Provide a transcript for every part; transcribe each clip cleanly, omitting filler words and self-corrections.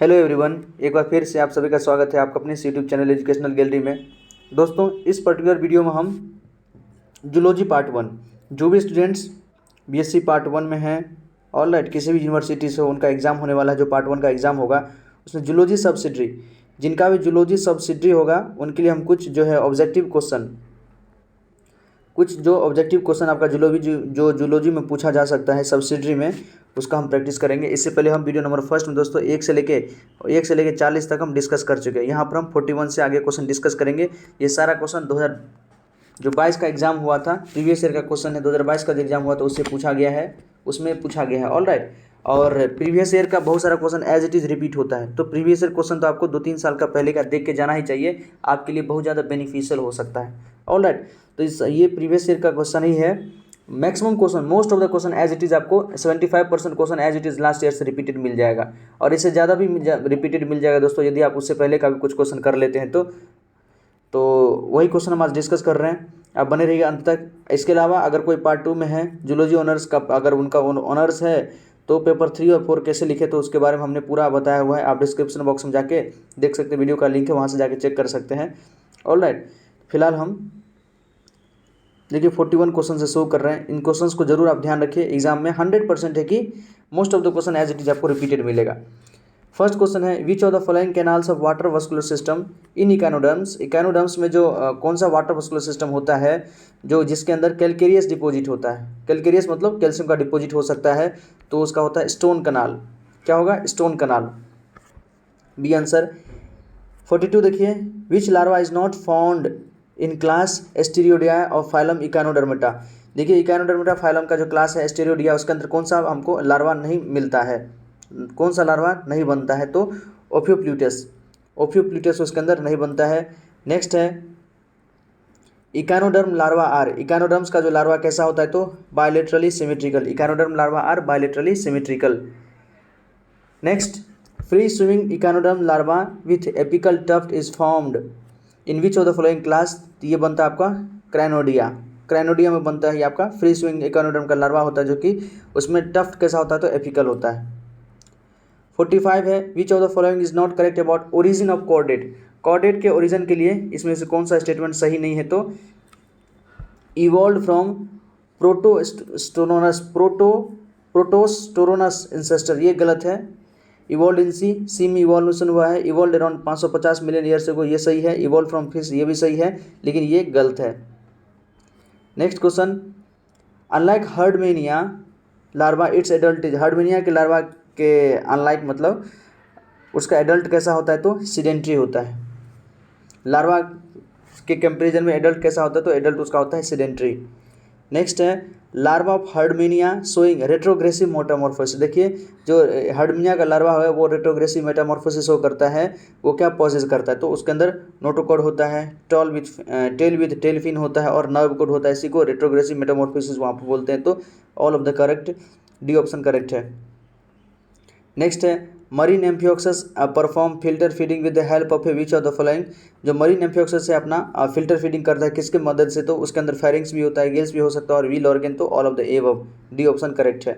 Hello everyone, एक बार फिर से आप सभी का स्वागत है आपका अपने यूट्यूब चैनल एजुकेशनल गैलरी में। दोस्तों, इस पर्टिकुलर वीडियो में हम जूलॉजी पार्ट 1 जो भी स्टूडेंट्स बीएससी पार्ट 1 में हैं ऑल राइट, किसी भी यूनिवर्सिटी से उनका एग्ज़ाम होने वाला है, जो पार्ट 1 का एग्ज़ाम होगा उसमें जूलॉजी सब्सिडरी, जिनका भी जूलॉजी सब्सिडरी होगा उनके लिए हम कुछ जो है ऑब्जेक्टिव क्वेश्चन, आपका जूलॉजी में पूछा जा सकता है सब्सिडरी में, उसका हम प्रैक्टिस करेंगे। इससे पहले हम वीडियो नंबर फर्स्ट में दोस्तों 1 से लेके 40 तक हम डिस्कस कर चुके हैं। यहाँ पर हम 41 से आगे क्वेश्चन डिस्कस करेंगे। ये सारा क्वेश्चन 2022 का एग्जाम हुआ था, प्रीवियस ईयर का क्वेश्चन है। 2022 का जो एग्जाम हुआ था उससे पूछा गया है, उसमें पूछा गया है ऑल राइट। और प्रीवियस ईयर का बहुत सारा question as it is repeat होता है, तो प्रीवियस ईयर क्वेश्चन तो आपको 2-3 साल का पहले का देख के जाना ही चाहिए, आपके लिए बहुत ज़्यादा बेनिफिशियल हो सकता है ऑल राइट। तो ये प्रीवियस ईयर का क्वेश्चन ही है। Maximum question, most of the question as it is आपको 75% question as it is last year से रिपीटेड मिल जाएगा, और इससे ज़्यादा भी रिपीटेड मिल जाएगा दोस्तों, यदि आप उससे पहले का भी कुछ क्वेश्चन कर लेते हैं तो वही क्वेश्चन हम आज डिस्कस कर रहे हैं। आप बने रहिए अंत तक। इसके अलावा अगर कोई पार्ट 2 में है जूलॉजी ऑनर्स का, अगर उनका ऑनर्स है तो पेपर 3 और 4 कैसे लिखे, तो उसके बारे में हमने पूरा बताया हुआ है। आप डिस्क्रिप्शन बॉक्स में जाके देख सकते हैं, वीडियो का लिंक है, वहाँ से जाके चेक कर सकते हैं ऑल राइट। फिलहाल हम देखिए 41 क्वेश्चन से शो कर रहे हैं। इन क्वेश्चंस को जरूर आप ध्यान रखिए, एग्जाम में 100% है कि most of the question as it is आपको रिपीटेड मिलेगा। फर्स्ट क्वेश्चन है, which of the following canals of water vascular system in echinoderms. Echinoderms में जो कौन सा वाटर वस्कुलर सिस्टम होता है जो जिसके अंदर कैलकेरियस डिपॉजिट होता है। कैलकेरियस मतलब कैल्शियम का डिपॉजिट हो सकता है, तो उसका होता है स्टोन कनाल। क्या होगा? स्टोन कनाल, बी आंसर। 42 देखिए, which larva is not found in class asteroidea of phylum echinodermata. देखिए इकानोडर्मेटा फाइलम का जो क्लास है एस्टेरियोडिया, उसके अंदर कौन सा हमको लार्वा नहीं मिलता है, कौन सा लार्वा नहीं बनता है, तो ओफियोप्ल्यूटस उसके अंदर नहीं बनता है। नेक्स्ट है इकानोडर्म लार्वा आर। इकानोडर्म्स का जो लार्वा कैसा होता है, तो bilaterally symmetrical. Echinoderm larva are bilaterally symmetrical. Next, free swimming echinoderm larva with apical tuft is formed in which of the following class. ये बनता है आपका क्राइनोडिया। क्राइनोडिया में बनता है ये आपका फ्री स्विंग इकानोडर्म का लार्वा होता है, जो कि उसमें टफ्ट कैसा होता है, तो एपिकल होता है। 45 है, which of the following is not correct about origin of chordate. Chordate के ओरिजिन के लिए इसमें से कौन सा स्टेटमेंट सही नहीं है, तो इवॉल्व फ्रॉम प्रोटोस्टोरोनस इंसेस्टर, ये गलत है। इवॉल्व इन सी में इवॉल्यूशन हुआ है, इवॉल्व अराउंड 550 मिलियन ईयर्स को, ये सही है। इवॉल्व फ्रॉम फिश, ये भी सही है, लेकिन ये गलत है। Next question, unlike Herdmania larva its adult is. Herdmania के लार्वा के अनलाइक मतलब उसका एडल्ट कैसा होता है, तो सीडेंट्री होता है। लार्वा के कंपेरिजन में एडल्ट कैसा होता है, तो एडल्ट उसका होता है सीडेंट्री। नेक्स्ट है larva of Herdmania showing retrogressive metamorphosis. देखिए जो हर्डमेनिया का लार्वा है वो रेट्रोग्रेसिव मेटामॉर्फोसिस शो करता है। वो क्या पॉसेस करता है, तो उसके अंदर नोटोकॉड होता है, टेल विथ टेल फिन होता है, और नर्व कोड होता है। इसी को रेट्रोग्रेसिव मेटामॉर्फोसिस वहाँ पर बोलते हैं। तो all of the correct, D option correct है। नेक्स्ट है marine amphioxus perform filter feeding with the help of A which of the following. जो मरीन एम्फियोक्सस से अपना फिल्टर फीडिंग करता है, किसके मदद से, तो उसके अंदर फेरिंग्स भी होता है, गिल्स भी हो सकता है, और व्हील ऑर्गन, तो all of the above, D option correct है।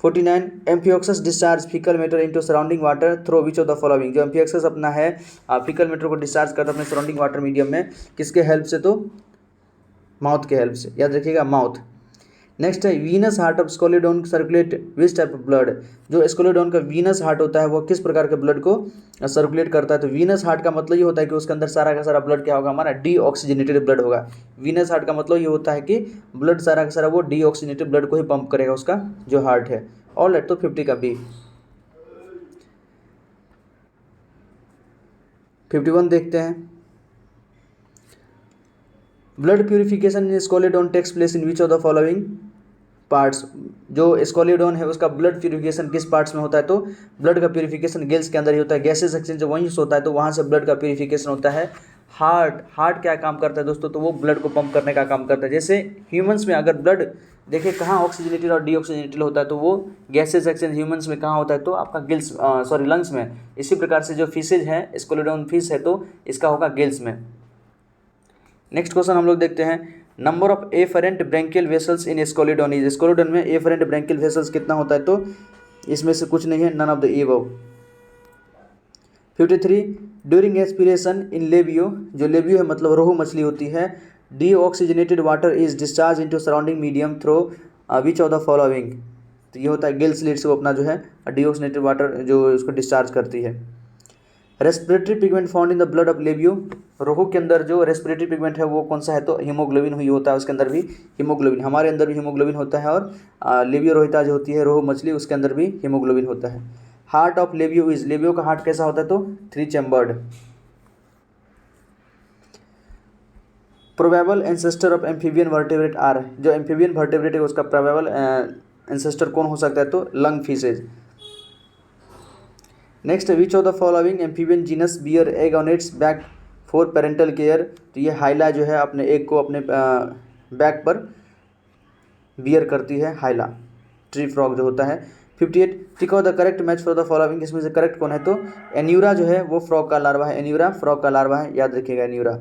49 amphioxus discharge faecal matter into surrounding water through which of the following. जो एम्फियोक्सस अपना है फीकल मैटर को डिस्चार्ज करता है अपने सराउंडिंग वाटर मीडियम में, किसके हेल्प से, तो माउथ के हेल्प से, याद रखिएगा माउथ। नेक्स्ट है venous heart of Scoliodon circulate which type of blood. जो स्कोलिडोन का वीनस हार्ट होता है वो किस प्रकार के ब्लड को सर्कुलेट करता है, तो वीनस हार्ट का मतलब ये होता है कि उसके अंदर सारा का सारा ब्लड क्या होगा, हमारा डीऑक्सीजनेटेड ब्लड होगा। वीनस हार्ट का मतलब ये होता है कि ब्लड सारा का सारा वो डीऑक्सीजनेटेड ब्लड को ही पंप करेगा उसका जो हार्ट है ऑल राइट। तो 50 का बी। 51 देखते हैं, blood purification in Scoliodon takes place in which of the following parts. जो स्कोलिडोन है उसका ब्लड प्यूरिफिकेशन किस पार्ट्स में होता है, तो ब्लड का प्यूरिफिकेशन गिल्स के अंदर ही होता है। गैसेस एक्सचेंज जब वहीं से होता है तो वहाँ से ब्लड का प्यूरिफिकेशन होता है। हार्ट क्या काम करता है दोस्तों, तो वो ब्लड को पंप करने का काम करता है। जैसे ह्यूमंस में अगर ब्लड देखिए कहाँ ऑक्सीजनेटेड और डीऑक्सीजनेटेड होता है, तो वो गैसेस एक्सचेंज ह्यूमंस में कहाँ होता है, तो आपका गिल्स लंग्स में। इसी प्रकार से जो फिशेज है स्कोलिडोन फिश है, तो इसका होगा गिल्स में। नेक्स्ट क्वेश्चन हम लोग देखते हैं, number of afferent branchial vessels in Scoliodon is. Scoliodon में एफरेंट ब्रैंकियल वेसल्स कितना होता है, तो इसमें से कुछ नहीं है, none of the above. 53 during aspiration in Labeo, जो लेबियो है मतलब रोहू मछली होती है, deoxygenated water is discharge into surrounding medium through which of the following. तो ये होता है गिल स्लिट से वो अपना जो है डीऑक्सीजनेटेड वाटर जो उसको डिस्चार्ज करती है। Respiratory pigment found in the blood of Labeo, रोहू के अंदर जो रेस्पिरेटरी पिगमेंट है वो कौन सा है, तो हीमोग्लोबिन हुई होता है, उसके अंदर भी हीमोग्लोबिन, हमारे अंदर भी हीमोग्लोबिन होता है और लेबियो रोहिता जो होती है रोहू मछली उसके अंदर भी हीमोग्लोबिन होता है। Heart of Labeo is, Labeo का हार्ट कैसा होता है, तो 3 chambered. Probable ancestor of amphibian vertebrate are, जो एम्फीबियन वर्टेब्रेट है उसका प्रोबेबल एंसेस्टर कौन हो सकता है, तो lung fishes. Next, which of the following amphibian genus bear egg on its back for parental care, तो ये हाइला जो है अपने एग को अपने बैक पर बियर करती है, हाइला ट्री फ्रॉग जो होता है। 58 tick out the correct match for the following, इसमें से करेक्ट कौन है, तो एन्यूरा जो है वो फ्रॉग का लार्वा है, एन्यूरा फ्रॉग का लार्वा है, याद रखिएगा एन्यूरा।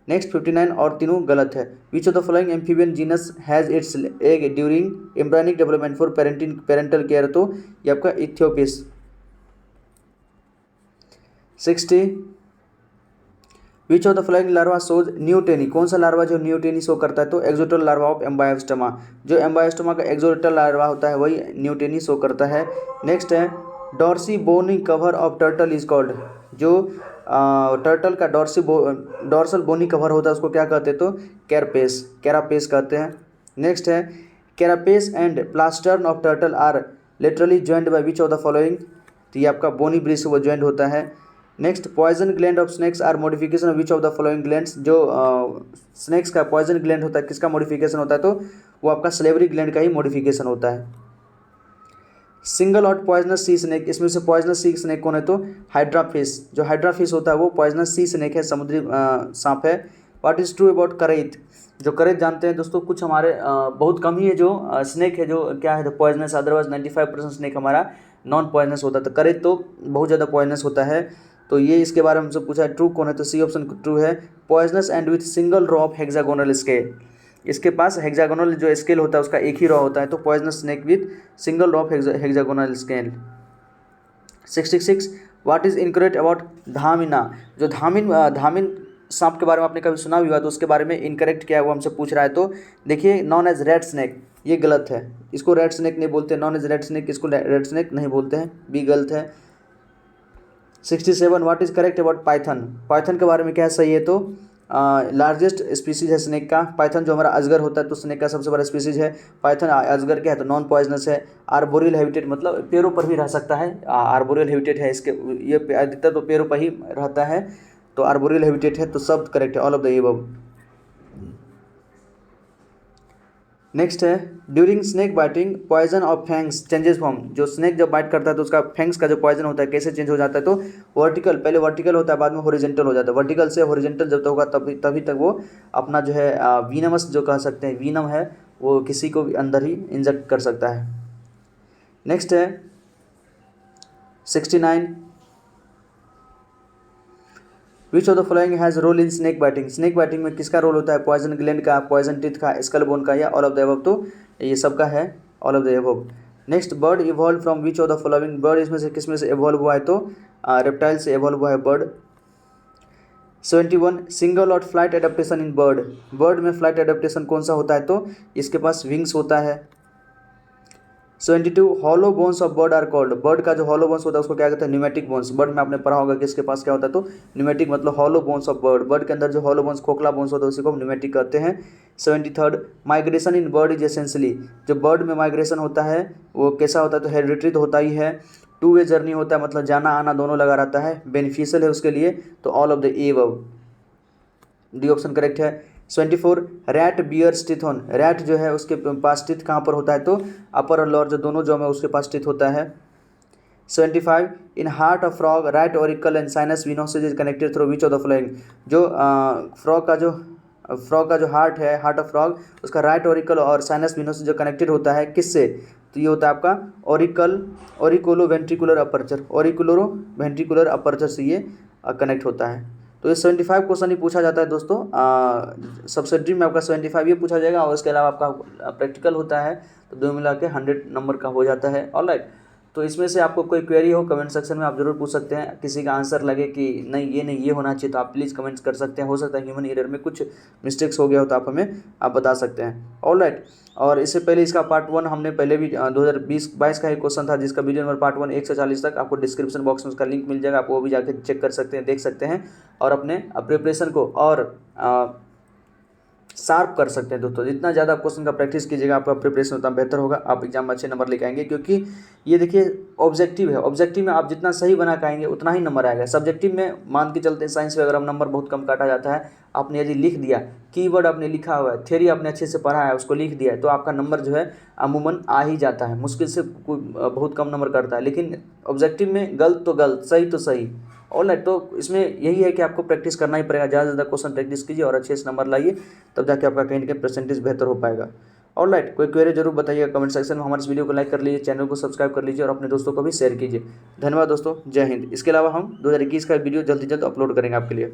नेक्स्ट 59 और तीनों गलत है। Which of the following amphibian genus has its egg during embryonic development for parental care, तो ये आपका इथियोपिस। 60 विच of the following larva shows neoteny, कौन सा लार्वा जो न्यूटेनी शो करता है, तो एक्सोटल लार्वा ऑफ एम्बायोस्टोमा, जो एम्बायोस्टोमा का एक्सोटल लार्वा होता है वही न्यूटेनी शो करता है। नेक्स्ट है dorsal bony cover of turtle is called, जो टर्टल का डॉर्सल बोनी कवर होता है उसको क्या कहते हैं, तो कैरापेस, कैरापेस कहते हैं। नेक्स्ट है carapace and plastron of turtle are laterally joint by which of the following, तो ये आपका बोनी ब्रिज से वो ज्वाइंट होता है। Next poison gland of snakes are modification of which of the following glands, जो स्नेक्स का पॉइजन ग्लैंड होता है किसका मॉडिफिकेशन होता है, तो वो आपका सलेवरी ग्लैंड का ही मॉडिफिकेशन होता है। सिंगल और पॉइजनस सी स्नेक, इसमें से पॉइजनस सी स्नेक कौन है, तो हाइड्राफिश, जो हाइड्राफिश होता है वो पॉइजनस सी स्नेक है, समुद्री सांप है। व्हाट इज ट्रू अबाउट करैत, जो करैत जानते हैं दोस्तों, कुछ हमारे बहुत कम ही है जो स्नेक है जो क्या है, तो पॉइजनस, अदरवाइज 95% स्नेक हमारा नॉन पॉइजनस होता है, तो करैत तो बहुत ज़्यादा पॉइजनस होता है। तो ये इसके बारे में हमसे पूछा है, ट्रू कौन है, तो सी ऑप्शन ट्रू है, poisonous and with single row of hexagonal scale, इसके पास हेक्सागोनल जो स्केल होता है उसका एक ही रॉ होता है, तो poisonous snake with single row of hexagonal scale. 66 what is incorrect about dhamina, जो धामिन सांप के बारे में आपने कभी सुना भी हुआ तो उसके बारे में इनकरेक्ट क्या है वो हमसे पूछ रहा है। तो देखिए नॉन एज रेड स्नेक, ये गलत है, इसको रेड स्नेक नहीं बोलते, नॉन एज रेड स्नेक इसको रेड स्नेक नहीं बोलते हैं, बी गलत है। 67 what is correct about Python, Python के बारे में क्या सही है, तो लार्जेस्ट स्पीसीज है स्नेक का, पाइथन जो हमारा अजगर होता है तो स्नेक का सबसे बड़ा स्पीसीज है पाइथन। अजगर क्या है, तो नॉन पॉइजनस है। आर्बोरियल हैबिटेट मतलब पेड़ों पर भी रह सकता है, आर्बोरियल हैबिटेट है इसके, ये अधिकतर तो पेड़ों पर ही रहता है, तो आर्बोरियल हैबिटेट है, तो सब करेक्ट है, all of the above. Next है during snake biting poison of fangs changes form, जो स्नेक जब बाइट करता है तो उसका फैंग्स का जो पॉइजन होता है कैसे चेंज हो जाता है, तो वर्टिकल, पहले वर्टिकल होता है बाद में हॉरिजॉन्टल हो जाता है, वर्टिकल से हॉरिजॉन्टल जब तक होगा तभी तक वो अपना जो है वीनमस जो कह सकते हैं, वीनम है वो किसी को भी अंदर ही इंजेक्ट कर सकता है। नेक्स्ट है 69 which of the following has role in snake biting, snake biting में किसका रोल होता है, पॉइजन ग्लैंड का, पॉइजन टीथ का, स्कल बोन का, या ऑल ऑफ द अबव, तो ये सब का है all of the above. Next bird evolve from which of the following, bird इसमें से किस में से इवॉल्व हुआ है, तो रेप्टाइल से इवॉल्व हुआ है बर्ड। 71 सिंगल और फ्लाइट एडेप्टेशन इन बर्ड, बर्ड में फ्लाइट एडेप्टेशन कौन सा होता है, तो इसके पास विंग्स होता है। 72 hollow bones of bird are called, bird का जो हॉलो बोन्स होता है उसको क्या कहते हैं, न्यूमेटिक बोन्स, बर्ड में आपने पढ़ा होगा कि इसके पास क्या होता है, तो न्यूमेटिक मतलब hollow bones of bird, bird के अंदर जो हॉलो बोन्स खोखला बोन्स होता है उसी को हम न्यूमेटिक कहते हैं। 73 migration in bird is essentially, जो बर्ड में माइग्रेशन होता है वो कैसा होता है, तो हेरिडिटरी तो होता ही है, 2 वे जर्नी होता है मतलब जाना आना दोनों लगा रहता है, बेनिफिशियल है उसके लिए, तो all of the above, D option correct है। 74 rat bears teeth on, rat जो है उसके पास टीथ कहाँ पर होता है, तो अपर और लोअर जो दोनों जॉ में उसके पास टीथ होता है। 75 in heart of frog right auricle and sinus venosus is connected through which of the following, जो फ्रॉग का जो हार्ट है, हार्ट ऑफ फ्रॉग, उसका राइट ऑरिकल और साइनस विनोसिस जो कनेक्टेड होता है किससे, तो ये होता है आपका auriculo ventricular aperture, auriculo ventricular aperture से ये कनेक्ट होता है। तो ये 75 क्वेश्चन ही पूछा जाता है दोस्तों, सब्सिडरी में आपका 75 ये पूछा जाएगा, और इसके अलावा आपका प्रैक्टिकल होता है, तो दो मिला के 100 नंबर का हो जाता है। ऑलराइट, तो इसमें से आपको कोई क्वेरी हो कमेंट सेक्शन में आप जरूर पूछ सकते हैं। किसी का आंसर लगे कि नहीं ये होना चाहिए तो आप प्लीज़ कमेंट्स कर सकते हैं। हो सकता है ह्यूमन एरर में कुछ मिस्टेक्स हो गया हो तो आप बता सकते हैं। ऑलराइट, और इससे पहले इसका पार्ट 1 हमने पहले भी 2020-22 का एक क्वेश्चन था जिसका वीडियो नंबर पार्ट 1 1 से 40 तक आपको डिस्क्रिप्शन बॉक्स में उसका लिंक मिल जाएगा, आप वो भी जाके चेक कर सकते हैं, देख सकते हैं और अपने प्रिपरेशन को और शार्प कर सकते हैं। दोस्तों जितना ज़्यादा क्वेश्चन का प्रैक्टिस कीजिएगा आपका प्रिपरेशन उतना बेहतर होगा, आप एग्जाम में अच्छे नंबर लेके आएंगे। क्योंकि ये देखिए ऑब्जेक्टिव है, ऑब्जेक्टिव में आप जितना सही बना के आएंगे उतना ही नंबर आएगा। सब्जेक्टिव में मान के चलते हैं साइंस में अगर हम नंबर बहुत कम काटा जाता है, आपने यदि लिख दिया, कीवर्ड आपने लिखा हुआ है, थ्योरी आपने अच्छे से पढ़ा है, उसको लिख दिया है, तो आपका नंबर जो है अमूमन आ ही जाता है, मुश्किल से कोई बहुत कम नंबर करता है। लेकिन ऑब्जेक्टिव में गलत तो गलत, सही तो सही। ऑलराइट, तो इसमें यही है कि आपको प्रैक्टिस करना ही पड़ेगा, ज़्यादा से ज़्यादा क्वेश्चन प्रैक्टिस कीजिए और अच्छे से नंबर लाइए, तब जाके आपका कहीं ना कहीं परसेंटेज बेहतर हो पाएगा। ऑलराइट, कोई क्वेरी जरूर बताइएगा कमेंट सेक्शन में। हमारे इस वीडियो को लाइक कर लीजिए, चैनल को सब्सक्राइब कर लीजिए और अपने दोस्तों को भी शेयर कीजिए। धन्यवाद दोस्तों, जय हिंद। इसके अलावा हम 2021 का वीडियो जल्द से जल्द अपलोड करेंगे आपके लिए।